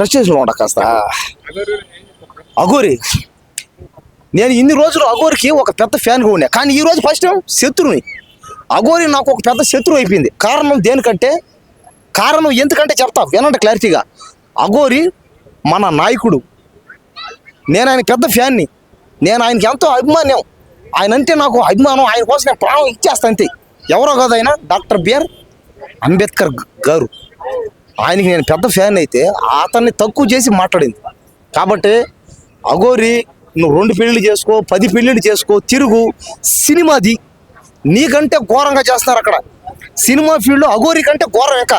Frustration ఉండ కాస్త అఘోరి. నేను ఇన్ని రోజులు అఘోరికి ఒక పెద్ద ఫ్యాన్గా ఉన్నా, కానీ ఈ రోజు ఫస్ట్ టైం శత్రువుని. అఘోరి నాకు ఒక పెద్ద శత్రువు అయిపోయింది. కారణం దేనికంటే, కారణం ఎందుకంటే చెప్తా వినండి క్లారిటీగా. అఘోరి మన నాయకుడు, నేను ఆయన పెద్ద ఫ్యాన్ని, నేను ఆయనకి ఎంతో అభిమానం. ఆయన అంటే నాకు అభిమానం, ఆయన కోసం నేను ప్రాణం ఇచ్చేస్తాను అంతే. ఎవరో కాదు ఆయన, డాక్టర్ బిఆర్ అంబేద్కర్ గారు. ఆయనకి నేను పెద్ద ఫ్యాన్ అయితే అతన్ని తక్కువ చేసి మాట్లాడింది. కాబట్టి అఘోరి నువ్వు 2 పెళ్ళిళ్ళు చేసుకో, 10 పెళ్ళిళ్ళు చేసుకో, తిరుగు, సినిమాది నీకంటే ఘోరంగా చేస్తున్నారు అక్కడ. సినిమా ఫీల్డ్లో అఘోరి కంటే ఘోరం ఎక్క.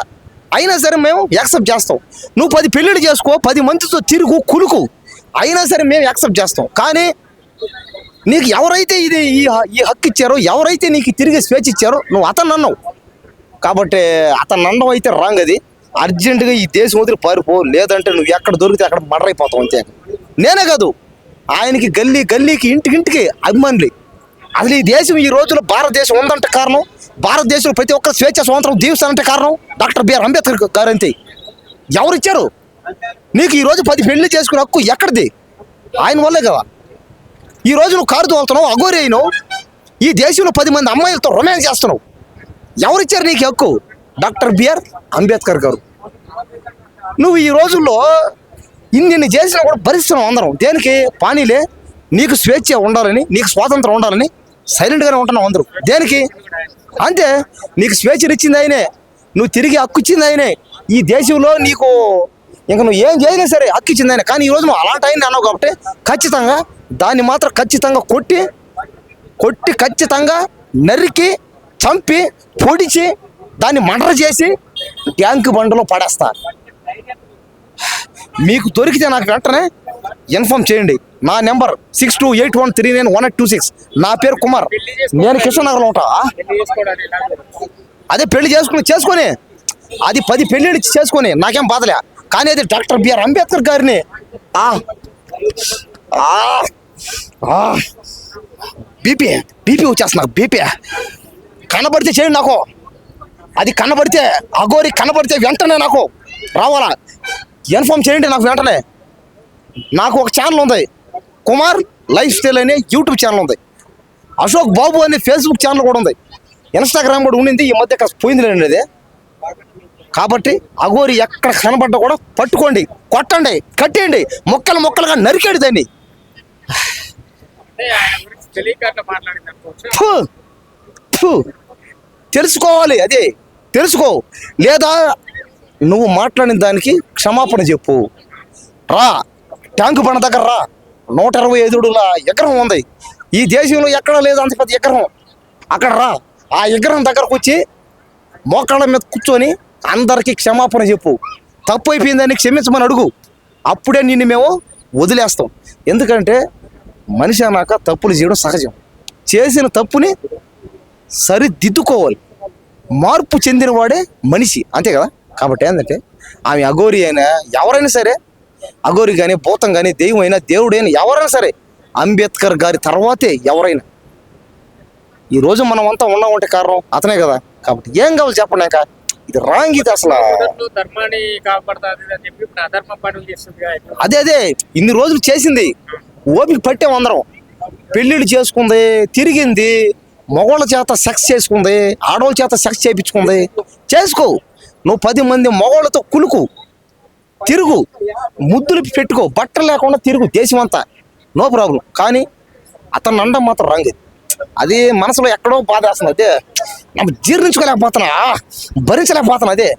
అయినా సరే మేము యాక్సెప్ట్ చేస్తాం. నువ్వు 10 పెళ్ళిళ్ళు చేసుకో, 10 మందితో తిరుగు, కులుకు, అయినా సరే మేము యాక్సెప్ట్ చేస్తాం. కానీ నీకు ఎవరైతే ఈ హక్కు ఇచ్చారో, ఎవరైతే నీకు తిరిగి స్వేచ్ఛ ఇచ్చారో నువ్వు అతను అన్నావు. కాబట్టి అతను అనడం అయితే రాంగ్. అది అర్జెంటుగా ఈ దేశం వదిలి పారిపో, లేదంటే నువ్వు ఎక్కడ దొరికితే అక్కడ మర్డర్ అయిపోతావు అంతే. నేనే కాదు, ఆయనకి గల్లీ గల్లీకి ఇంటికి అభిమానులు. అసలు ఈ దేశం ఈ రోజుల్లో భారతదేశం ఉందంటే కారణం, భారతదేశంలో ప్రతి ఒక్కరు స్వేచ్ఛ స్వాతంత్రం జీవిస్తానంటే కారణం డాక్టర్ బిఆర్ అంబేద్కర్ గారు అంతే. ఎవరిచ్చారు నీకు ఈరోజు 10 పెళ్లి చేసుకునే హక్కు? ఎక్కడిది? ఆయన వల్లే కదా ఈ రోజు నువ్వు కారు తోలుతున్నావు, అఘోరి అయినావు, ఈ దేశంలో 10 మంది అమ్మాయిలతో రొమాన్స్ చేస్తున్నావు. ఎవరిచ్చారు నీకు హక్కు? డాక్టర్ బిఆర్ అంబేద్కర్ గారు. నువ్వు ఈ రోజుల్లో ఇన్ని చేసినా కూడా భరిస్తున్నావు అందరం. దేనికి? పానీలే, నీకు స్వేచ్ఛ ఉండాలని, నీకు స్వాతంత్రం ఉండాలని సైలెంట్గానే ఉంటున్నావు అందరూ. దేనికి? అంతే. నీకు స్వేచ్ఛనిచ్చింది ఆయనే, నువ్వు తిరిగి హక్కు ఇచ్చింది ఆయనే. ఈ దేశంలో నీకు ఇంకా నువ్వు ఏం చేయలే సరే హక్కు ఇచ్చింది ఆయన. కానీ ఈరోజు నువ్వు అలాంటి ఆయన అన్నావు కాబట్టి ఖచ్చితంగా దాన్ని మాత్రం ఖచ్చితంగా కొట్టి ఖచ్చితంగా నరికి, చంపి, పొడిచి, దాన్ని మర్డర్ చేసి ట్యాంక్ బండలో పడేస్తా. మీకు దొరికితే నాకు వెంటనే ఇన్ఫార్మ్ చేయండి. నా నెంబర్ 6281391826. నా పేరు కుమార్, నేను కృష్ణనగర్లో ఉంటా. అదే పెళ్లి చేసుకొని అది 10 పెళ్ళిళ్ళు చేసుకొని నాకేం బాధలే. కానీ అది డాక్టర్ బిఆర్ అంబేద్కర్ గారిని బీపీ వచ్చేస్తున్నా. బీపీ కనబడితే చేయండి నాకు. అది కనబడితే, అఘోరి కనబడితే వెంటనే నాకు రావాలా, ఇన్ఫార్మ్ చేయండి నాకు వెంటనే. నాకు ఒక ఛానల్ ఉంది, కుమార్ లైఫ్ స్టైల్ అనే యూట్యూబ్ ఛానల్ ఉంది. అశోక్ బాబు అనే ఫేస్బుక్ ఛానల్ కూడా ఉంది. ఇన్స్టాగ్రామ్ కూడా ఉండింది, ఈ మధ్య పోయింది అది. కాబట్టి అఘోరి ఎక్కడ కనబడ్డా కూడా పట్టుకోండి, కొట్టండి, కట్టేయండి, మొక్కలుగా నరికేడు దాన్ని. తెలుసుకోవాలి, అదే తెలుసుకో. లేదా నువ్వు మాట్లాడిన దానికి క్షమాపణ చెప్పు. రా, ట్యాంకు బండ దగ్గర రా. 125 అడుగుల ఎకరం ఉంది ఈ దేశంలో, ఎక్కడ లేదు అంత పెద్ద ఎకరం. అక్కడ రా, ఆ ఎకరం దగ్గరకు వచ్చి మోకాళ్ళ మీద కూర్చొని అందరికీ క్షమాపణ చెప్పు. తప్పు అయిపోయిందని క్షమించమని అడుగు. అప్పుడే నిన్ను మేము వదిలేస్తాం. ఎందుకంటే మనిషి అన్నాక తప్పులు చేయడం సహజం. చేసిన తప్పుని సరిదిద్దుకోవాలి. మార్పు చెందిన వాడే మనిషి, అంతే కదా. కాబట్టి ఏంటంటే ఆమె అఘోరి అయినా ఎవరైనా సరే, అఘోరి కానీ, భూతం కానీ, దెయ్యం అయినా, దేవుడైనా, ఎవరైనా సరే అంబేద్కర్ గారి తర్వాతే ఎవరైనా. ఈరోజు మనం అంతా ఉన్నామంటే కారణం అతనే కదా. కాబట్టి ఏం కావాలి చెప్పండి. ఇంకా ఇది రాంగ్. ఇది అసలు అదే ఇన్ని రోజులు చేసింది, ఓపిక పట్టాం అందరం. పెళ్ళిళ్ళు చేసుకుంది, తిరిగింది, మగవాళ్ళ చేత సెక్స్ చేసుకుంది, ఆడవాళ్ళ చేత సెక్స్ చేయించుకుంది. చేసుకో, నువ్వు 10 మంది మగవాళ్ళతో కులుకు, తిరుగు, ముద్దులు పెట్టుకో, బట్టలు లేకుండా తిరుగు దేశం అంతా, నో ప్రాబ్లం. కానీ అతను అండం మాత్రం రాంగ్. అది మనసులో ఎక్కడో బాధ వేస్తుంది. అదే నాకు జీర్ణించుకోలేకపోతున్నా, భరించలేకపోతున్నా. అదే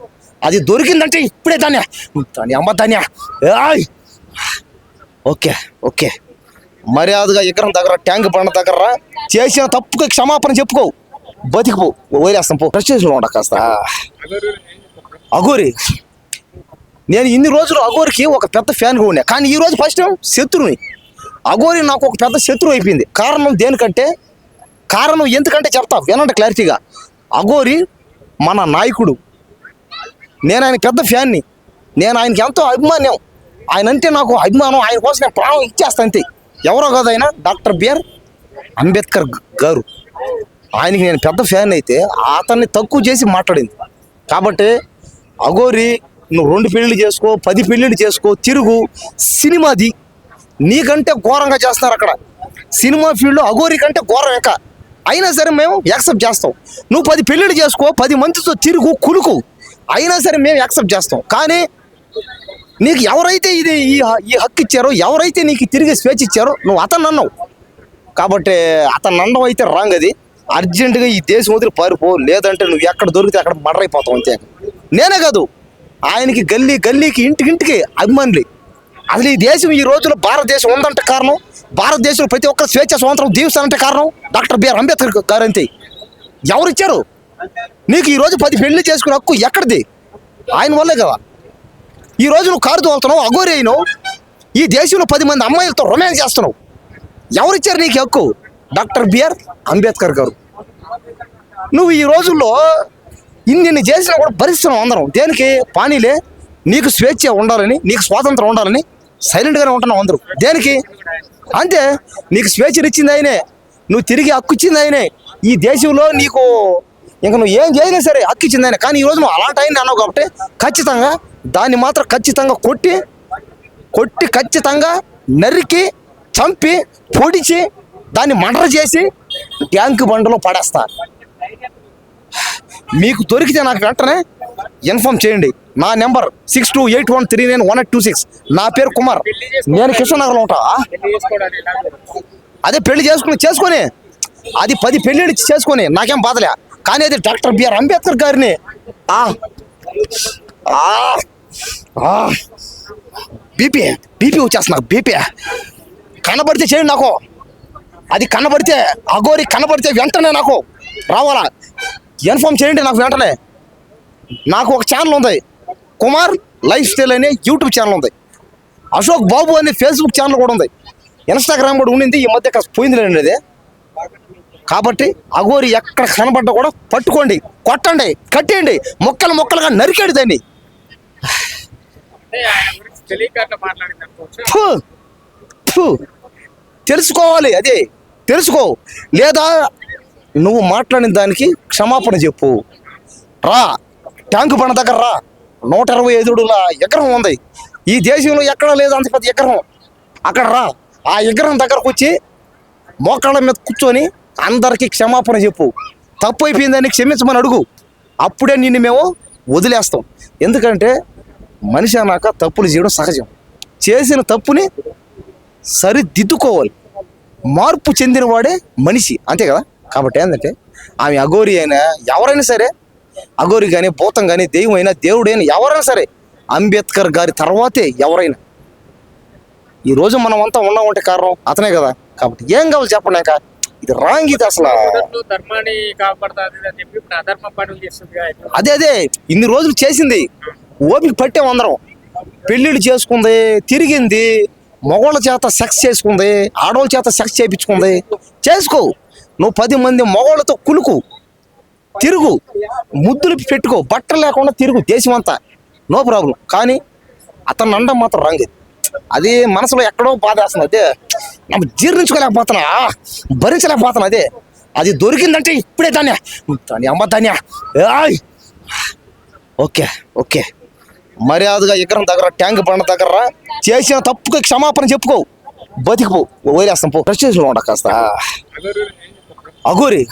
అది దొరికిందంటే ఇప్పుడే దాన్ని అమ్మ దాన్యా. ఓకే మర్యాదగా ఎకరం దగ్గర, ట్యాంక్ బండ దగ్గర చేసిన తప్పుకి క్షమాపణ చెప్పుకో, బతికిపో, వదిలేస్తాం పో. ఫ్రస్ట్రేషన్లో ఉండ కాస్త అఘోరి. నేను ఇన్ని రోజులు అఘోరికి ఒక పెద్ద ఫ్యాన్గా ఉన్నా, కానీ ఈ రోజు ఫస్ట్ టైం శత్రువుని. అఘోరి నాకు ఒక పెద్ద శత్రువు అయిపోయింది. కారణం దేనికంటే, కారణం ఎందుకంటే చెప్తా వినండి క్లారిటీగా. అఘోరి మన నాయకుడు, నేను ఆయన పెద్ద ఫ్యాన్ని, నేను ఆయనకి ఎంతో అభిమానం. ఆయన అంటే నాకు అభిమానం, ఆయన కోసం నేను ప్రాణం ఇచ్చేస్తాను అంతే. ఎవరో కాదు ఆయన, డాక్టర్ బిఆర్ అంబేద్కర్ గారు. ఆయనకి నేను పెద్ద ఫ్యాన్ అయితే అతన్ని తక్కువ చేసి మాట్లాడింది. కాబట్టి అఘోరి నువ్వు 2 పెళ్ళిళ్ళు చేసుకో, 10 పెళ్ళిళ్ళు చేసుకో, తిరుగు, సినిమాది నీకంటే ఘోరంగా చేస్తున్నారు అక్కడ. సినిమా ఫీల్డ్లో అఘోరి కంటే ఘోరం ఎక్క. అయినా సరే మేము యాక్సెప్ట్ చేస్తాం. నువ్వు 10 పెళ్ళిళ్ళు చేసుకో, 10 మందితో తిరుగు, కులుకు, అయినా సరే మేము యాక్సెప్ట్ చేస్తాం. కానీ నీకు ఎవరైతే ఈ హక్కు ఇచ్చారో, ఎవరైతే నీకు తిరిగి స్వేచ్ఛ ఇచ్చారో నువ్వు అతను అన్నావు. కాబట్టి అతను అనడం అయితే రాంగ్. అది అర్జెంటుగా ఈ దేశం వదిలి పారిపో, లేదంటే నువ్వు ఎక్కడ దొరికితే అక్కడ మర్డర్ అయిపోతావు అంతే. నేనే కాదు, ఆయనకి గల్లీకి ఇంటికి అభిమానులు. అసలు ఈ దేశం ఈ రోజుల్లో భారతదేశం ఉందంటే కారణం, భారతదేశంలో ప్రతి ఒక్కరు స్వేచ్ఛ స్వాతంత్రం జీవిస్తానంటే కారణం డాక్టర్ బిఆర్ అంబేద్కర్ గారు అంతే. ఎవరిచ్చారు నీకు ఈరోజు 10 పెళ్లి చేసుకునే హక్కు? ఎక్కడిది? ఆయన వల్లే కదా ఈరోజు నువ్వు కారు తోలుతున్నావు, అఘోరి అయినావు, ఈ దేశంలో 10 మంది అమ్మాయిలతో రొమాన్స్ చేస్తున్నావు. ఎవరిచ్చారు నీకు హక్కు? డాక్టర్ బిఆర్ అంబేద్కర్ గారు. నువ్వు ఈ రోజుల్లో ఇన్ని చేసినా కూడా భరిస్తున్నావు అందరం. దేనికి? పానీలే, నీకు స్వేచ్ఛ ఉండాలని, నీకు స్వాతంత్రం ఉండాలని సైలెంట్గానే ఉంటున్నావు అందరూ. దేనికి? అంతే. నీకు స్వేచ్ఛనిచ్చింది ఆయనే, నువ్వు తిరిగి హక్కు ఇచ్చింది ఆయనే. ఈ దేశంలో నీకు ఇంకా నువ్వు ఏం చేయనా సరే హక్కు ఇచ్చింది ఆయన. కానీ ఈరోజు నువ్వు అలాంటి ఆయన అన్నావు కాబట్టి ఖచ్చితంగా దాన్ని మాత్రం ఖచ్చితంగా కొట్టి ఖచ్చితంగా నరికి, చంపి, పొడిచి, దాన్ని మర్డర్ చేసి ట్యాంక్ బండలో పడేస్తా. మీకు దొరికితే నాకు వెంటనే ఇన్ఫార్మ్ చేయండి. నా నెంబర్ 6281391826. నా పేరు కుమార్. నేను కృష్ణనగర్లో ఉంటా. అదే పెళ్లి చేసుకొని అది 10 పెళ్ళిళ్ళు చేసుకొని నాకేం బాధలే. కానీ అది డాక్టర్ బిఆర్ అంబేద్కర్ గారిని బీపీ వచ్చేస్తుంది నాకు. బీపీ కనబడితే చేయండి నాకు. అది కనబడితే అఘోరి కనబడితే వెంటనే నాకు రావాలా, ఇన్ఫార్మ్ చేయండి నాకు వెంటనే. నాకు ఒక ఛానల్ ఉంది, కుమార్ లైఫ్ స్టైల్ అనే యూట్యూబ్ ఛానల్ ఉంది. అశోక్ బాబు అనే ఫేస్బుక్ ఛానల్ కూడా ఉంది. ఇన్స్టాగ్రామ్ కూడా ఉండింది, ఈ మధ్య పోయిందిలేండి అది. కాబట్టి అఘోరి ఎక్కడ కనబడ్డా కూడా పట్టుకోండి, కొట్టండి, కట్టేయండి, మొక్కలుగా నరికేడు దాన్ని. తెలుసుకోవాలి, అదే తెలుసుకో. లేదా నువ్వు మాట్లాడిన దానికి క్షమాపణ చెప్పు. రా, ట్యాంకు బండ దగ్గర రా. 125 అడుగుల ఎకరం ఉంది ఈ దేశంలో, ఎక్కడా లేదు అంత పెద్ద ఎకరం. అక్కడ రా, ఆ ఎకరం దగ్గరకు వచ్చి మోకాళ్ళ మీద కూర్చొని అందరికీ క్షమాపణ చెప్పు. తప్పు అయిపోయిందని క్షమించమని అడుగు. అప్పుడే నిన్ను మేము వదిలేస్తాం. ఎందుకంటే మనిషి అన్నాక తప్పులు చేయడం సహజం. చేసిన తప్పుని సరిదిద్దుకోవాలి. మార్పు చెందిన వాడే మనిషి, అంతే కదా. కాబట్టి ఏంటంటే ఆమె అఘోరి అయినా ఎవరైనా సరే, అఘోరి కానీ, భూతం కానీ, దెయ్యం అయినా, దేవుడైనా, ఎవరైనా సరే అంబేద్కర్ గారి తర్వాతే ఎవరైనా. ఈరోజు మనం అంతా ఉన్నామంటే కారణం అతనే కదా. కాబట్టి ఏం కావాలి చెప్పండి. ఇంకా ఇది రాంగ్. ఇది అసలు అదే ఇన్ని రోజులు చేసింది, ఓపిక పట్టాం అందరం. పెళ్ళిళ్ళు చేసుకుంది, తిరిగింది, మగవాళ్ళ చేత సెక్స్ చేసుకుంది, ఆడవాళ్ళ చేత సెక్స్ చేయించుకుంది. చేసుకో, నువ్వు 10 మంది మగవాళ్ళతో కులుకు, తిరుగు, ముద్దులు పెట్టుకో, బట్టలు లేకుండా తిరుగు దేశం అంతా, నో ప్రాబ్లం. కానీ అతను అనడం మాత్రం రాంగ్. అది మనసులో ఎక్కడో బాధ వేస్తుంది. అదే నాకు జీర్ణించుకోలేకపోతున్నా, భరించలేకపోతున్నా. అదే అది దొరికిందంటే ఇప్పుడే దాన్ని అమ్మ దాన్ని. ఓకే మర్యాదగా ఎకరం దగ్గర, ట్యాంక్ బండ దగ్గర చేసిన తప్పుకి క్షమాపణ చెప్పుకో, బతికిపో, వదిలేస్తాం పో. ప్రశ్నలో ఉండ కాస్త. అఘోరి,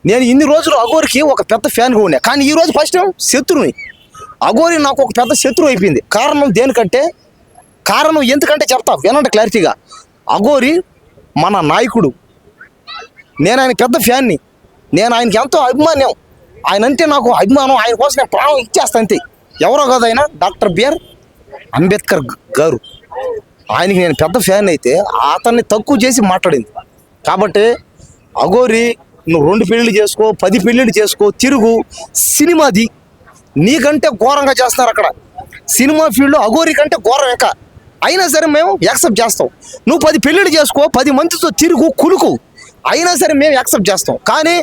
నేను ఇన్ని రోజులు అఘోరికి ఒక పెద్ద ఫ్యాన్గా ఉన్నా. కానీ ఈరోజు ఫస్ట్ టైం శత్రువుని. అఘోరి నాకు ఒక పెద్ద శత్రువు అయిపోయింది. కారణం దేనికంటే, ఎందుకంటే చెప్తా వినండి క్లారిటీగా. అఘోరి మన నాయకుడు, నేను ఆయన పెద్ద ఫ్యాన్ని, నేను ఆయనకి ఎంతో అభిమానం. ఆయన అంటే నాకు అభిమానం, ఆయన కోసం నేను ప్రాణం ఇచ్చేస్తా అంతే. ఎవరో కాదు ఆయన, డాక్టర్ బిఆర్ అంబేద్కర్ గారు. ఆయనకి నేను పెద్ద ఫ్యాన్ అయితే అతన్ని తక్కువ చేసి మాట్లాడింది. కాబట్టి అఘోరి, నువ్వు 2 పెళ్ళిళ్ళు చేసుకో, 10 పెళ్ళిళ్ళు చేసుకో, తిరుగు, సినిమాది నీకంటే ఘోరంగా చేస్తున్నారు అక్కడ. సినిమా ఫీల్డ్లో అఘోరి కంటే ఘోరం ఎక్క. అయినా సరే మేము యాక్సెప్ట్ చేస్తాం. నువ్వు 10 పెళ్ళిళ్ళు చేసుకో, 10 మందితో తిరుగు, కులుకు, అయినా సరే మేము యాక్సెప్ట్ చేస్తాం. కానీ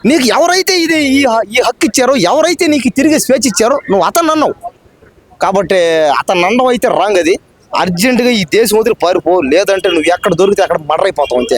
నీకు ఎవరైతే ఈ హక్కు ఇచ్చారో, ఎవరైతే నీకు తిరిగి స్వేచ్ఛ ఇచ్చారో నువ్వు అతను అన్నావు. కాబట్టి అతను అనడం అయితే రాంగ్. అది అర్జెంటుగా ఈ దేశం వదిలి పారిపో, లేదంటే నువ్వు ఎక్కడ దొరికితే అక్కడ మర్డర్ అయిపోతావు అంతే.